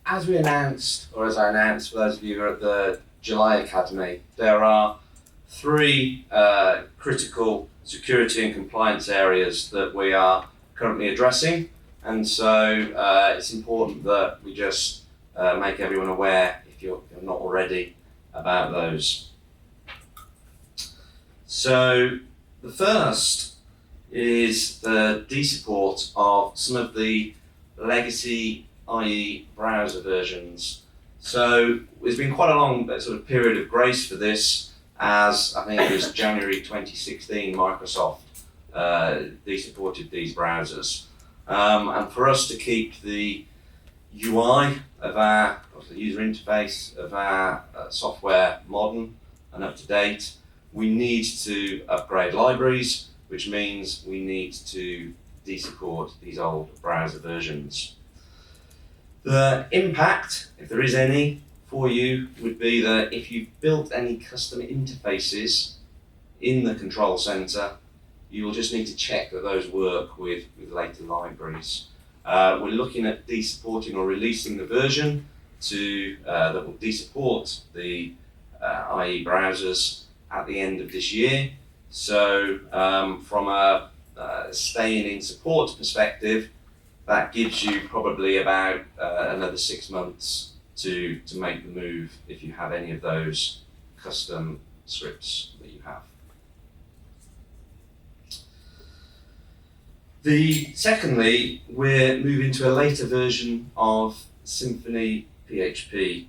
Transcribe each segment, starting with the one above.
as we announced, or as I announced for those of you who are at the July Academy, there are three critical security and compliance areas that we are currently addressing, and so it's important that we just make everyone aware, if you're not already, about those. So the first is the de-support of some of the legacy IE browser versions. So there's been quite a long sort of period of grace for this, as I think it was January 2016 Microsoft de-supported these browsers. And for us to keep the UI of our, or the user interface of our software modern and up to date, we need to upgrade libraries, which means we need to de-support these old browser versions. The impact, if there is any, for you would be that if you've built any custom interfaces in the control center, you will just need to check that those work with later libraries. We're looking at de-supporting or releasing the version that will de-support the IE browsers at the end of this year. So from a staying in support perspective, that gives you probably about another 6 months to make the move if you have any of those custom scripts that you have. Secondly, we're moving to a later version of Symfony PHP,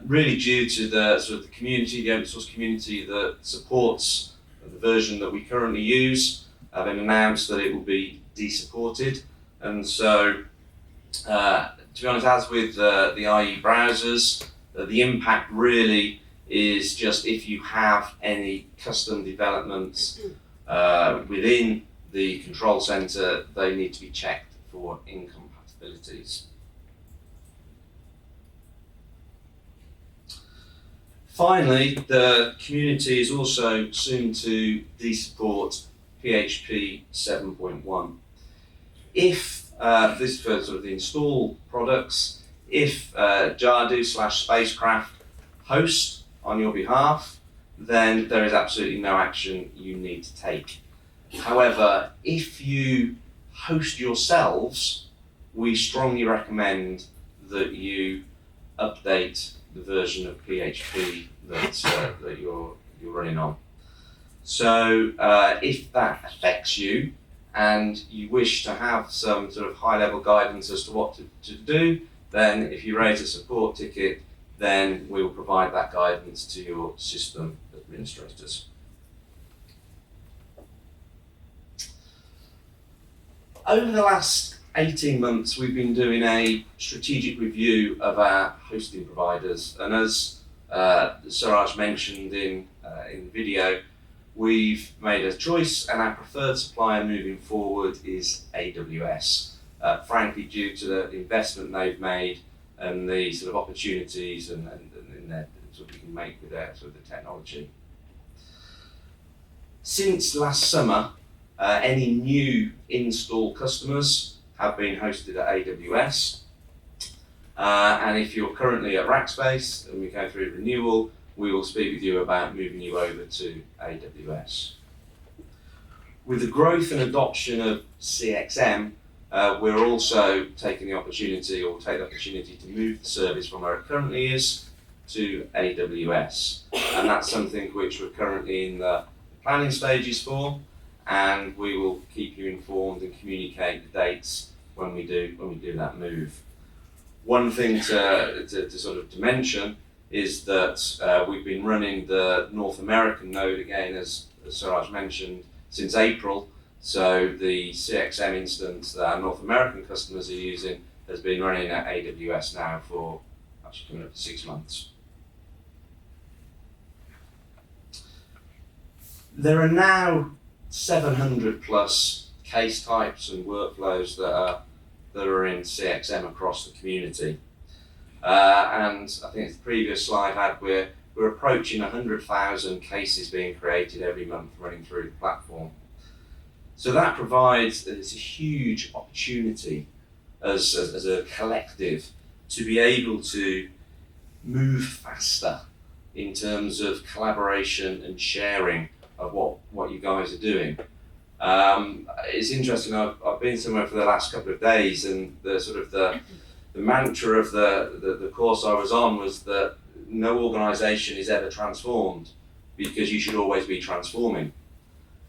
really due to the sort of the community, the open source community that supports the version that we currently use. They've announced that it will be de-supported, and so to be honest, as with the IE browsers, the impact really is just if you have any custom developments within the control center, they need to be checked for incompatibilities. Finally, the community is also soon to de-support PHP 7.1. If this is for sort of the install products, if Jadu/Spacecraft host on your behalf, then there is absolutely no action you need to take. However, if you host yourselves, we strongly recommend that you update the version of PHP that you're running on. So if that affects you and you wish to have some sort of high-level guidance as to what to do, then if you raise a support ticket, then we will provide that guidance to your system administrators. Over the last 18 months, we've been doing a strategic review of our hosting providers, and as Suraj mentioned in the video, we've made a choice, and our preferred supplier moving forward is AWS. Frankly, due to the investment they've made and the sort of opportunities and sort of we can make with their sort of the technology. Since last summer, any new install customers have been hosted at AWS. And if you're currently at Rackspace and we go through renewal, we will speak with you about moving you over to AWS. With the growth and adoption of CXM, we're also taking the opportunity, or take the opportunity to move the service from where it currently is to AWS. And that's something which we're currently in the planning stages for, and we will keep you informed and communicate the dates when we do that move. One thing to mention is that we've been running the North American node again, as Suraj mentioned, since April. So the CXM instance that our North American customers are using has been running at AWS now for actually coming up to 6 months. There are now 700 plus case types and workflows that are in CXM across the community. And I think the previous slide had, we're approaching 100,000 cases being created every month running through the platform. So that provides, it's a huge opportunity as a collective to be able to move faster in terms of collaboration and sharing of what you guys are doing. It's interesting, I've been somewhere for the last couple of days, and the mantra of the course I was on was that no organisation is ever transformed, because you should always be transforming.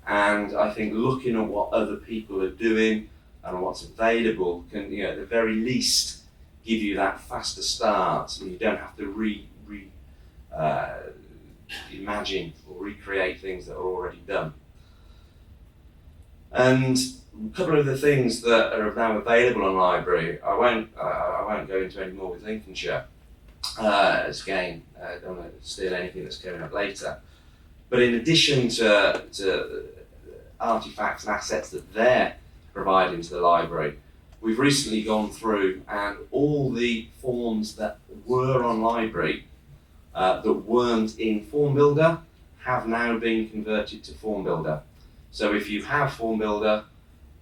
And I think looking at what other people are doing and what's available can, at the very least, give you that faster start, and you don't have to imagine or recreate things that are already done. And a couple of the things that are now available on library, I won't go into any more with Lincolnshire. Again, I don't want to steal anything that's coming up later. But in addition to artifacts and assets that they're providing to the library, we've recently gone through, and all the forms that were on library that weren't in Form Builder have now been converted to Form Builder. So if you have Form Builder,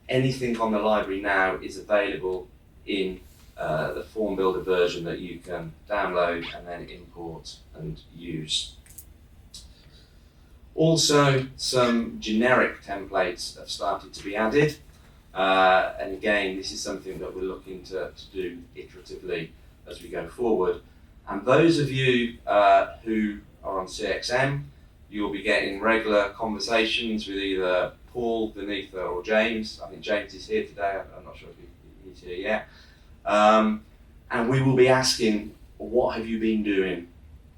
anything on the library now is available in the Form Builder version that you can download and then import and use. Also, some generic templates have started to be added. And again, this is something that we're looking to do iteratively as we go forward. And those of you who are on CXM, you'll be getting regular conversations with either Paul, Vinitha, or James. I think James is here today. I'm not sure if he's here yet. And we will be asking, what have you been doing?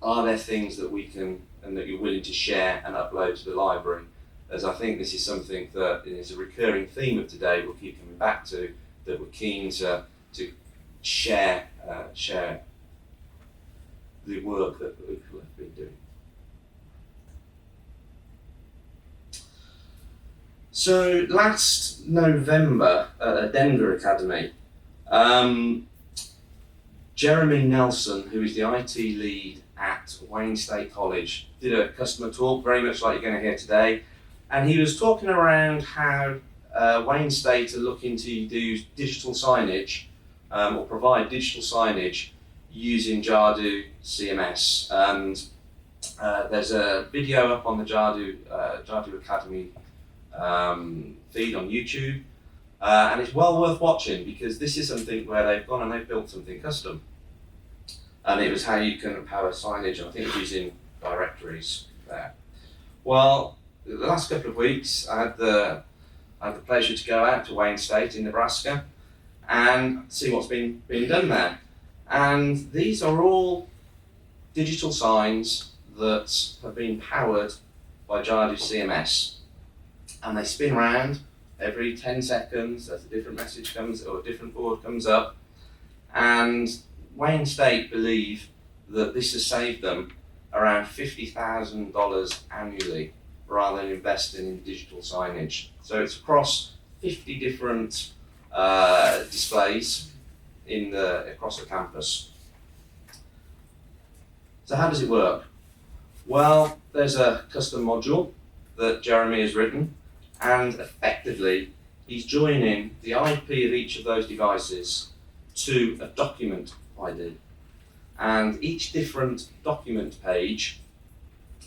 Are there things that we can, and that you're willing to share and upload to the library? As I think this is something that is a recurring theme of today, we'll keep coming back to, that we're keen to share the work that people have been doing. So last November at Denver Academy, Jeremy Nelson, who is the IT lead at Wayne State College, did a customer talk, very much like you're going to hear today. And he was talking around how Wayne State are looking to do digital signage, or provide digital signage using Jadu CMS. And there's a video up on the Jadu Academy feed on YouTube. And it's well worth watching, because this is something where they've gone and they've built something custom. And it was how you can power signage, I think using directories there. Well, the last couple of weeks, I had the pleasure to go out to Wayne State in Nebraska and see what's been done there. And these are all digital signs that have been powered by Jadu CMS. And they spin around every 10 seconds as a different message comes, or a different board comes up. And Wayne State believe that this has saved them around $50,000 annually, rather than investing in digital signage. So it's across 50 different displays across the campus. So how does it work? Well, there's a custom module that Jeremy has written, and effectively he's joining the IP of each of those devices to a document ID. And each different document page,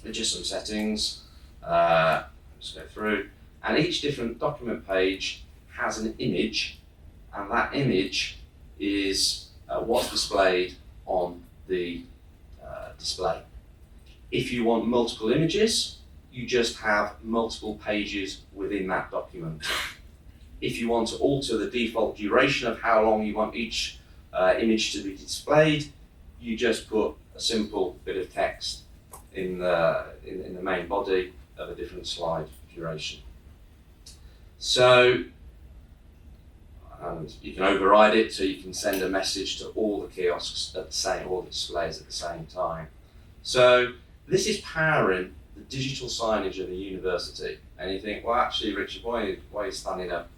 with just some settings, let's go through, and each different document page has an image, and that image is what's displayed on the display. If you want multiple images, you just have multiple pages within that document. If you want to alter the default duration of how long you want each image to be displayed, you just put a simple bit of text in the main body of a different slide duration. So, and you can override it, so you can send a message to all the kiosks at the same, all the displays at the same time. So this is powering the digital signage of the university. And you think, well, actually, Richard, why are you standing up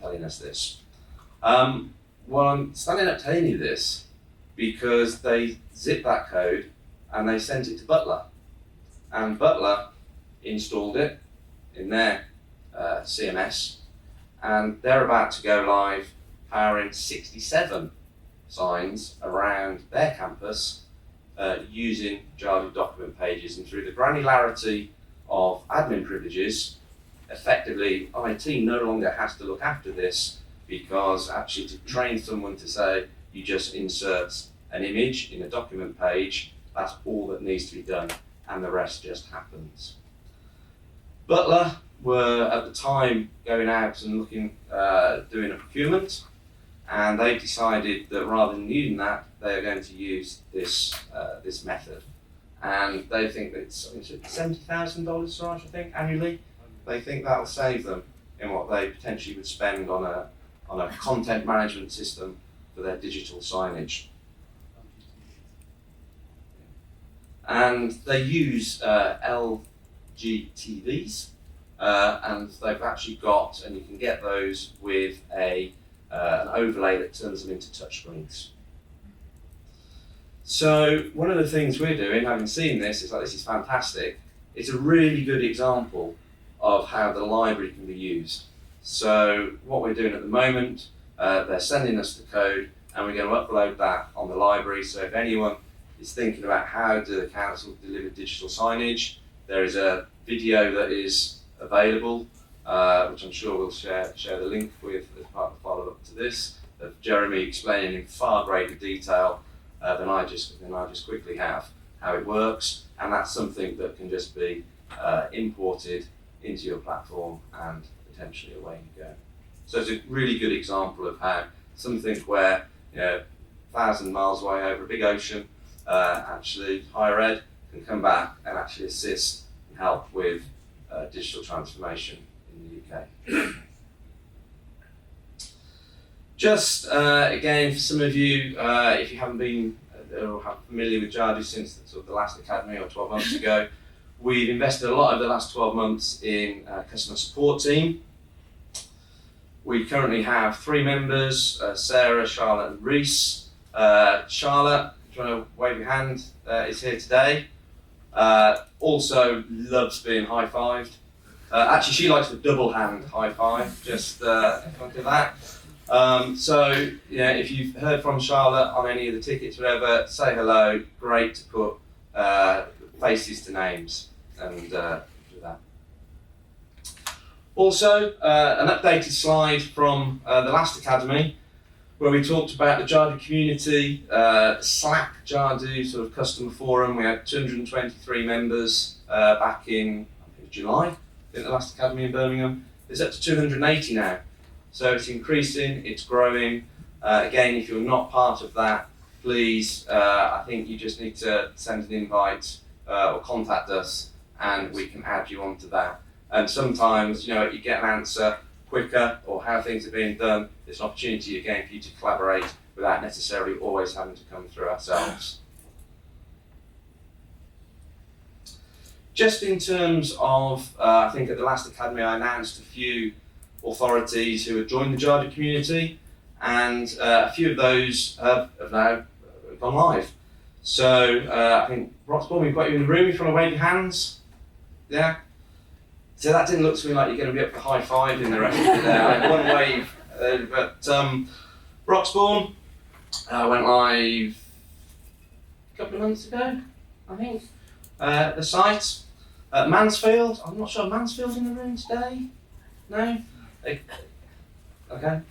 telling us this? Well, I'm standing up telling you this because they zipped that code and they sent it to Butler. And Butler installed it in their CMS, and they're about to go live powering 67 signs around their campus using Jadu document pages, and through the granularity of admin privileges, effectively IT no longer has to look after this, because actually to train someone to say you just insert an image in a document page, that's all that needs to be done, and the rest just happens. Butler were at the time going out and looking, doing a procurement, and they decided that rather than using that, they are going to use this this method. And they think that it's $70,000, Suraj, I think, annually. They think that'll save them in what they potentially would spend on a content management system for their digital signage. And they use LGTVs, and they've actually got, and you can get those with an overlay that turns them into touchscreens. So one of the things we're doing, having seen this, is like, this is fantastic. It's a really good example of how the library can be used. So what we're doing at the moment, they're sending us the code, and we're going to upload that on the library. So if anyone is thinking about how do the council deliver digital signage, there is a video that is available, which I'm sure we'll share the link with as part of the follow-up to this, of Jeremy explaining in far greater detail than I just quickly have how it works, and that's something that can just be imported into your platform and potentially away you go. So it's a really good example of how something where 1,000 miles away over a big ocean, actually higher ed can come back and actually assist and help with digital transformation in the UK. Just again, for some of you, if you haven't been or are familiar with Jadu since the last academy or 12 months ago, we've invested a lot over the last 12 months in a customer support team. We currently have 3 members, Sarah, Charlotte and Reese. Charlotte, if you want to wave your hand, is here today. Also loves being high-fived. Actually, she likes the double hand high five, just if you want to do that. So, if you've heard from Charlotte on any of the tickets, whatever, say hello. Great to put faces to names and do that. Also, an updated slide from the last academy, where we talked about the Jadu community, Slack Jadu sort of customer forum. We had 223 members back in July, I think the last academy in Birmingham. It's up to 280 now. So it's increasing, it's growing. Again, if you're not part of that, please, I think you just need to send an invite or contact us, and we can add you onto that. And sometimes, you get an answer quicker, or how things are being done. It's an opportunity again for you to collaborate without necessarily always having to come through ourselves. Just in terms of, I think at the last academy I announced a few authorities who had joined the Jadu community, and a few of those have now gone live. So I think Roxbourne, we've got you in the room. If you want to wave your hands, yeah. So that didn't look to me like you're going to be up for high five in the rest of the day. I had one wave, but Roxbourne went live a couple of months ago, I think. The site, Mansfield. I'm not sure Mansfield's in the room today. No. Okay.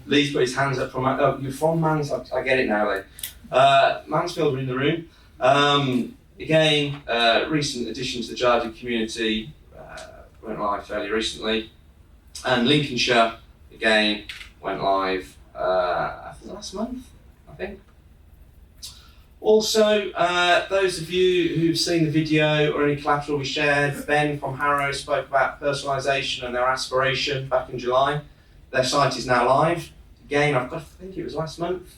Lee's put his hands up from. Oh, you're from Mansfield. I get it now, Lee. Mansfield are in the room. Again, recent addition to the Jadu community, went live fairly recently, and Lincolnshire again went live I think last month, I think. Also, those of you who've seen the video or any collateral we shared, Ben from Harrow spoke about personalisation and their aspiration back in July. Their site is now live. Again, I think it was last month,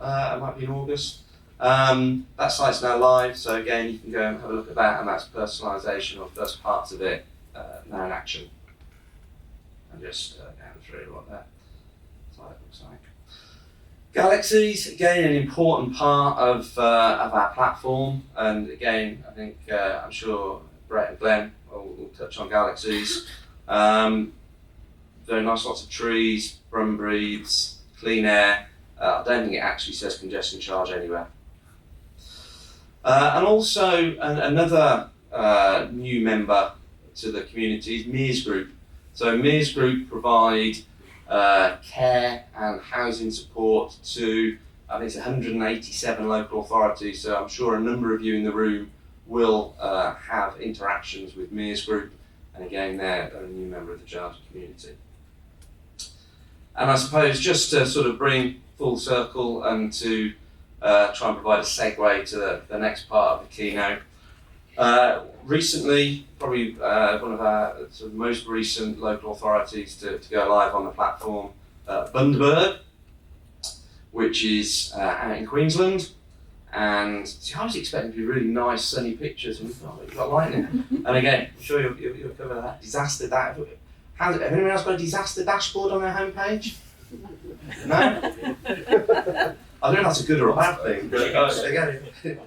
it might be in August. That site's now live, so again you can go and have a look at that, and that's personalisation or first parts of it now in action. And just going through what that site looks like. Galaxies, again, an important part of our platform, and again, I think I'm sure Brett and Glenn will touch on Galaxies. Very nice, lots of trees, brum breathes, clean air, I don't think it actually says congestion charge anywhere. And also another new member to the community is Mears Group. So Mears Group provide care and housing support to, I think it's 187 local authorities, so I'm sure a number of you in the room will have interactions with Mears Group, and again they're a new member of the Jadu community. And I suppose just to sort of bring full circle and to try and provide a segue to the next part of the keynote. Recently, probably one of our sort of most recent local authorities to go live on the platform, Bundaberg, which is out in Queensland. And see, I was expecting to be really nice sunny pictures, and we've got lightning. And again, I'm sure you'll cover that. Disaster have anyone else got a disaster dashboard on their homepage? No? I don't know if that's a good or a bad thing, but again, maybe